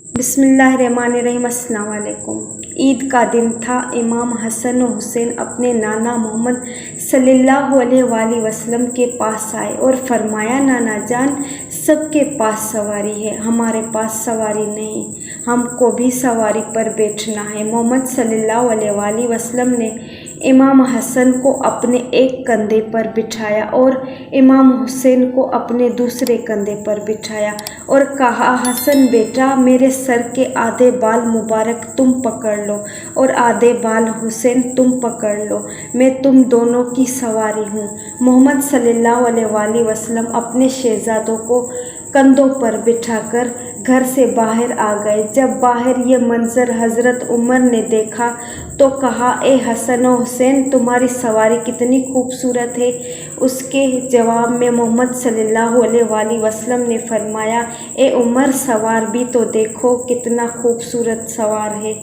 बिस्मिल्लाहिर्रहमानिर्रहीम। अस्सलाम वालेकुम। ईद का दिन था। इमाम हसन व हुसैन अपने नाना मोहम्मद सल्लल्लाहु अलैहि वसल्लम के पास आए और फरमाया, नाना जान, सबके पास सवारी है, हमारे पास सवारी नहीं, हमको भी सवारी पर बैठना है। मोहम्मद सल्लल्लाहु अलैहि वसल्लम ने इमाम हसन को अपने एक कंधे पर बिठाया और इमाम हुसैन को अपने दूसरे कंधे पर बिठाया और कहा, हसन बेटा, मेरे सर के आधे बाल मुबारक तुम पकड़ लो और आधे बाल हुसैन तुम पकड़ लो, मैं तुम दोनों की सवारी हूँ। मोहम्मद सल्लल्लाहु अलैहि वसल्लम अपने शहजादों को कंधों पर बिठाकर घर से बाहर आ गए। जब बाहर ये मंजर हज़रत उमर ने देखा तो कहा, ए हसन और हुसैन, तुम्हारी सवारी कितनी खूबसूरत है। उसके जवाब में मोहम्मद सल्लल्लाहु अलैहि वसल्लम ने फरमाया, ए उमर, सवार भी तो देखो कितना खूबसूरत सवार है।